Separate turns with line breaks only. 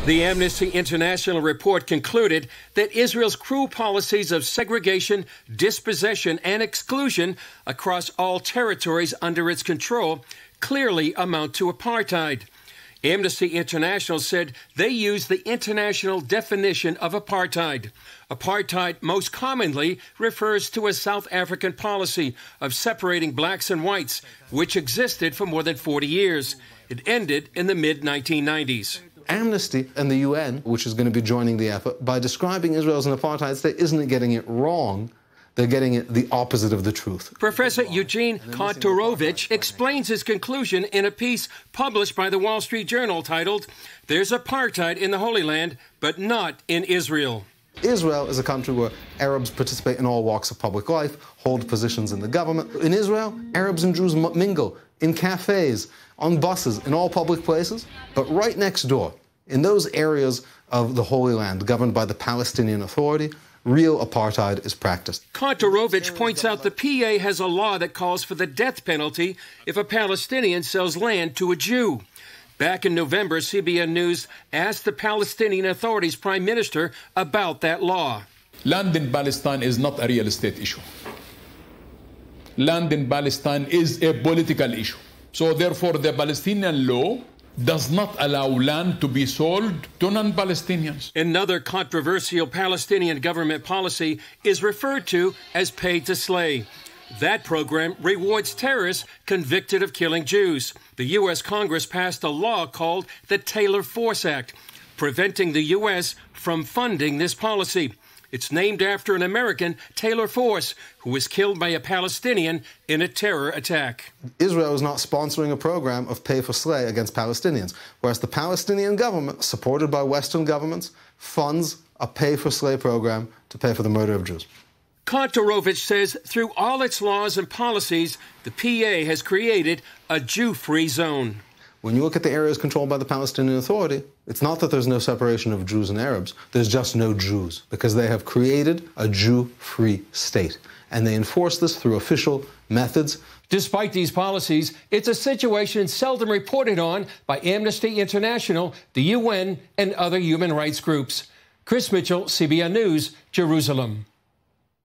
The Amnesty International report concluded that Israel's cruel policies of segregation, dispossession, and exclusion across all territories under its control clearly amount to apartheid. Amnesty International said they use the international definition of apartheid. Apartheid most commonly refers to a South African policy of separating blacks and whites, which existed for more than 40 years. It ended in the mid-1990s.
Amnesty and the UN, which is going to be joining the effort, by describing Israel as an apartheid state, isn't getting it wrong. They're getting it the opposite of the truth.
Professor Eugene Kontorovich explains his conclusion in a piece published by the Wall Street Journal titled, "There's apartheid in the Holy Land, but not in Israel."
Israel is a country where Arabs participate in all walks of public life, hold positions in the government. In Israel, Arabs and Jews mingle in cafes, on buses, in all public places. But right next door, in those areas of the Holy Land governed by the Palestinian Authority, real apartheid is practiced.
Kontorovich points out the PA has a law that calls for the death penalty if a Palestinian sells land to a Jew. Back in November, CBN News asked the Palestinian Authority's prime minister about that law.
Land in Palestine is not a real estate issue. Land in Palestine is a political issue. So therefore, the Palestinian law does not allow land to be sold to non-Palestinians.
Another controversial Palestinian government policy is referred to as pay to slay. That program rewards terrorists convicted of killing Jews. The U.S. Congress passed a law called the Taylor Force Act, preventing the U.S. from funding this policy. It's named after an American, Taylor Force, who was killed by a Palestinian in a terror attack.
Israel is not sponsoring a program of pay for slay against Palestinians, whereas the Palestinian government, supported by Western governments, funds a pay for slay program to pay for the murder of Jews.
Kontorovich says through all its laws and policies, the PA has created a Jew-free zone.
When you look at the areas controlled by the Palestinian Authority, it's not that there's no separation of Jews and Arabs. There's just no Jews, because they have created a Jew-free state. And they enforce this through official methods.
Despite these policies, it's a situation seldom reported on by Amnesty International, the UN, and other human rights groups. Chris Mitchell, CBN News, Jerusalem.